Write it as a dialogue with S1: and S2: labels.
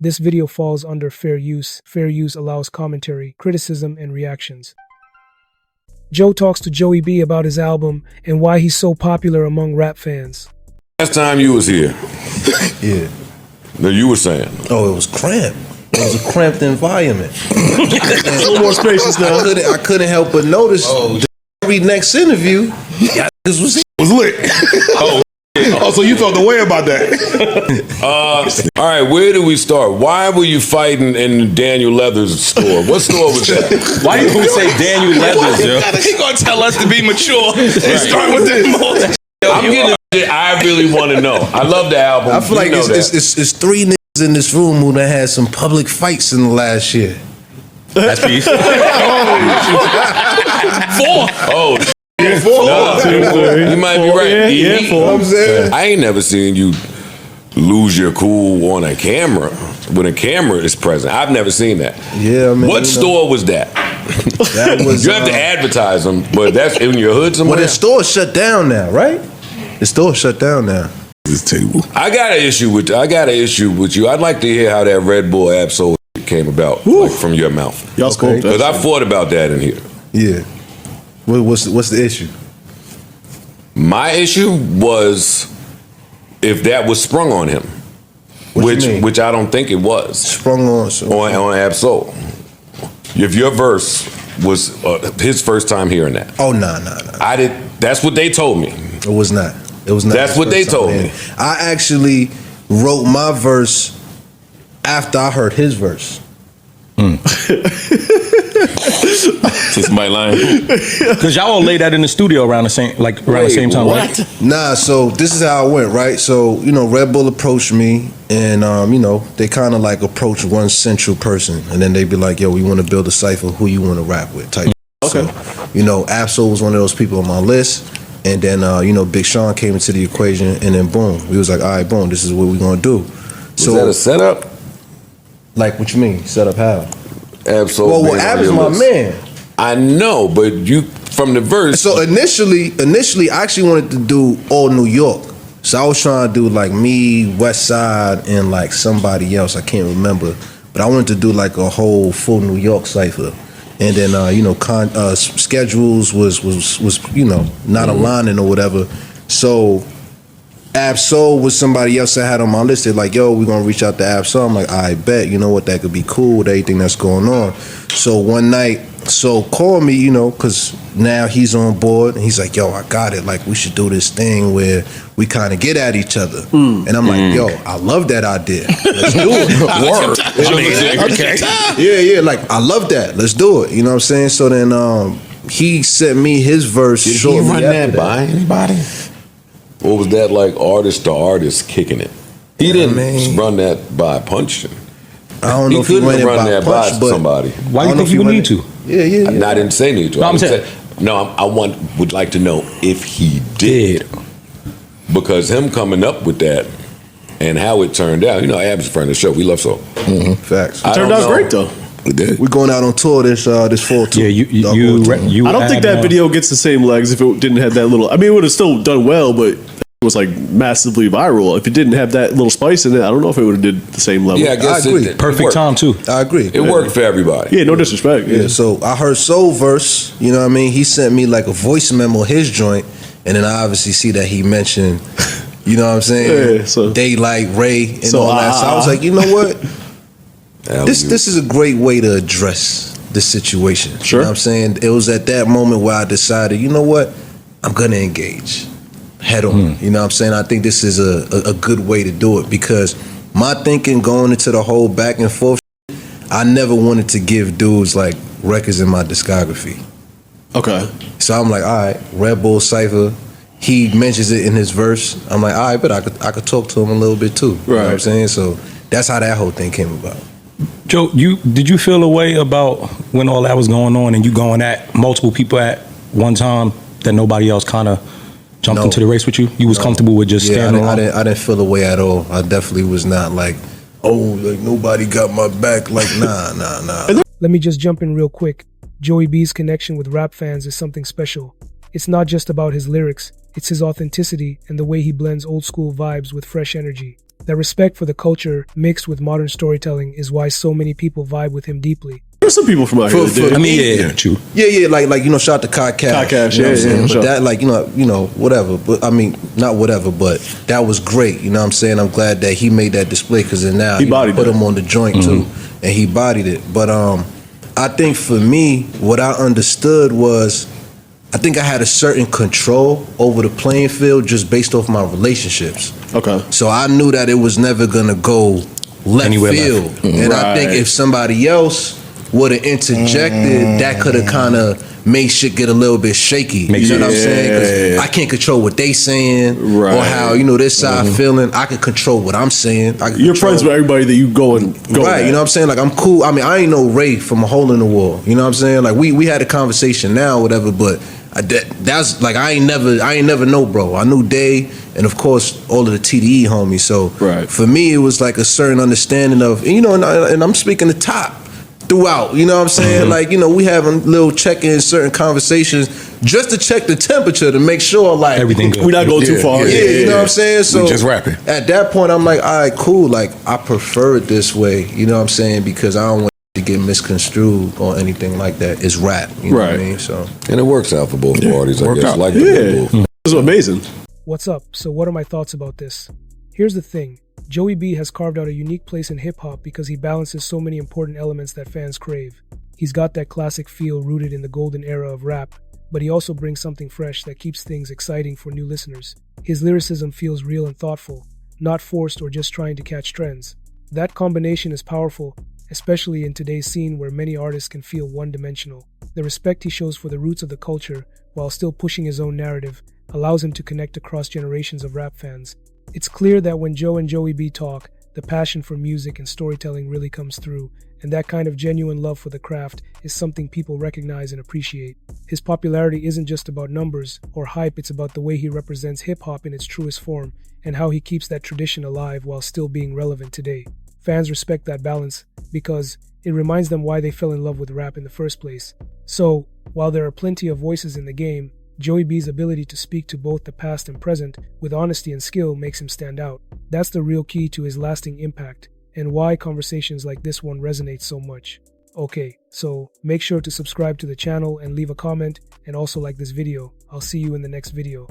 S1: This video falls under fair use. Fair use allows commentary, criticism, and reactions. Joe talks to Joey B about his album and why he's so popular among rap fans.
S2: Last time you was here.
S3: Yeah.
S2: No, you were saying.
S3: Oh, it was cramped. It was a cramped environment.
S4: A little more spacious now.
S3: I couldn't help but notice every next interview, this was
S4: lit. Oh, so you felt the way about that.
S2: All right, where do we start? Why were you fighting in Daniel Leather's store? What store was that?
S5: Why you say Daniel Leathers, yo?
S6: He gonna tell us to be mature and start with this.
S2: I'm getting shit I really want to know. I love the album.
S3: I feel like it's three niggas in this room who done had some public fights in the last year.
S5: That's beef.
S6: Four.
S2: Oh, you might be right.
S4: Four.
S2: I ain't never seen you lose your cool on a camera when a camera is present. I've never seen that.
S3: Yeah, man.
S2: What store was that?
S3: That was.
S2: You have to advertise them, but that's in your hood somewhere.
S3: Well, the store shut down now, right? The store shut down now.
S4: This table.
S2: I got an issue with you. I'd like to hear how that Red Bull Absol came about, like from your mouth.
S4: Y'all spoke.
S2: Because I thought about that in here.
S3: Yeah. What's the issue?
S2: My issue was if that was sprung on him, which I don't think it was.
S3: Sprung on
S2: Absol. If your verse was his first time hearing that.
S3: Oh no.
S2: That's what they told me.
S3: It was not. It was not.
S2: That's what they told me.
S3: I actually wrote my verse after I heard his verse.
S5: See somebody lying? Because y'all all laid that in the studio around the same time, right?
S3: Nah, so this is how it went, right? So, Red Bull approached me and, they kind of like approach one central person and then they be like, yo, we want to build a cipher, who you want to rap with type.
S4: Okay.
S3: So, Absol was one of those people on my list. And then, Big Sean came into the equation and then boom, we was like, all right, boom, this is what we're going to do.
S2: Was that a setup?
S3: Like, what you mean? Set up how?
S2: Absolutely.
S3: Well, Ab is my man.
S2: I know, but you from the verse.
S3: So initially, I actually wanted to do all New York. So I was trying to do like me, West Side, and like somebody else. I can't remember, but I wanted to do like a whole full New York cipher. And then schedules was not aligning or whatever. So Absol was somebody else I had on my list. They're like, yo, we're gonna reach out to Absol. I'm like, I bet, you know what, that could be cool with everything that's going on. So one night, So called me, because now he's on board, and he's like, yo, I got it. Like, we should do this thing where we kind of get at each other. And I'm like, yo, I love that idea. Let's do it. Word. Okay. Yeah, like, I love that. Let's do it. You know what I'm saying? So then he sent me his verse.
S2: Did he run that by anybody? Or was that like artist to artist kicking it? He didn't run that by punching.
S3: I don't know if he ran that by somebody.
S5: Why do you think he would need to?
S3: Yeah.
S2: I didn't say need to. I would like to know if he did. Because him coming up with that and how it turned out, Ab's a friend of the show. We love so.
S3: Facts.
S4: It turned out great though.
S3: We're going out on tour this fall too.
S5: Yeah, you
S4: I don't think that video gets the same legs if it didn't have that little. I mean, it would have still done well, but it was like massively viral. If it didn't have that little spice in it, I don't know if it would have did the same level.
S2: Yeah, I guess
S3: I agree.
S5: Perfect time too.
S3: I agree.
S2: It worked for everybody.
S4: Yeah, no disrespect.
S3: Yeah, so I heard Soul verse. You know what I mean? He sent me like a voice memo, his joint, and then I obviously see that he mentioned. You know what I'm saying?
S4: Yeah, so
S3: Daylight, Ray, and all that. So I was like, you know what? This is a great way to address the situation.
S4: Sure.
S3: You know what I'm saying? It was at that moment where I decided, you know what? I'm going to engage head on. You know what I'm saying? I think this is a good way to do it because my thinking going into the whole back and forth, I never wanted to give dudes like records in my discography.
S4: Okay.
S3: So I'm like, all right, Red Bull Cypher. He mentions it in his verse. I'm like, all right, but I could talk to him a little bit too. You know what I'm saying? So that's how that whole thing came about.
S5: Joe, did you feel a way about when all that was going on and you going at multiple people at one time that nobody else kind of jumped into the race with you? You was comfortable with just standing alone?
S3: I didn't feel a way at all. I definitely was not like, like nobody got my back. Like, nah.
S1: Let me just jump in real quick. Joey B's connection with rap fans is something special. It's not just about his lyrics, it's his authenticity and the way he blends old school vibes with fresh energy. That respect for the culture mixed with modern storytelling is why so many people vibe with him deeply.
S4: There's some people from out here. that did.
S5: I mean, yeah, true.
S3: Yeah, like shout out to Kai Cash. You know what I'm saying? But
S4: sure.
S3: that, like, whatever. But I mean, not whatever, but that was great. You know what I'm saying? I'm glad that he made that display because then now
S4: He bodied
S3: put
S4: it.
S3: him on the joint too, and he bodied it. But I think for me, what I understood was, I think I had a certain control over the playing field just based off my relationships.
S4: Okay.
S3: So I knew that it was never gonna go left
S5: Anywhere
S3: field,
S5: left.
S3: and I think if somebody else would have interjected, that could have kind of made shit get a little bit shaky. You know what I'm saying? 'Cause I can't control what they saying or how this side feeling. I can control what I'm saying.
S4: You're friends with everybody that you go
S3: right.
S4: at.
S3: You know what I'm saying? Like, I'm cool. I mean, I ain't no Ray from a hole in the wall. You know what I'm saying? Like, we had a conversation now, whatever, but. That's like I ain't never know, bro. I knew Day, and of course all of the TDE homies. So for me, it was like a certain understanding of, and I'm speaking to Top throughout. You know what I'm saying? Like, we having little check-in certain conversations just to check the temperature to make sure like
S5: Everything good.
S4: We're not going too far.
S3: You know what I'm saying? So
S2: We just rapping.
S3: At that point, I'm like, all right, cool. Like, I prefer it this way. You know what I'm saying? Because I don't want to get misconstrued or anything like that. It's rap. You know what I mean? So,
S2: and it works out for both parties. I guess. Like
S4: It was amazing.
S1: What's up? So what are my thoughts about this? Here's the thing. Joey B has carved out a unique place in hip-hop because he balances so many important elements that fans crave. He's got that classic feel rooted in the golden era of rap, but he also brings something fresh that keeps things exciting for new listeners. His lyricism feels real and thoughtful, not forced or just trying to catch trends. That combination is powerful, especially in today's scene where many artists can feel one-dimensional. The respect he shows for the roots of the culture, while still pushing his own narrative, allows him to connect across generations of rap fans. It's clear that when Joe and Joey B talk, the passion for music and storytelling really comes through, and that kind of genuine love for the craft is something people recognize and appreciate. His popularity isn't just about numbers or hype, it's about the way he represents hip-hop in its truest form, and how he keeps that tradition alive while still being relevant today. Fans respect that balance because it reminds them why they fell in love with rap in the first place. So, while there are plenty of voices in the game, Joey B's ability to speak to both the past and present with honesty and skill makes him stand out. That's the real key to his lasting impact, and why conversations like this one resonate so much. Okay, so make sure to subscribe to the channel and leave a comment, and also like this video. I'll see you in the next video.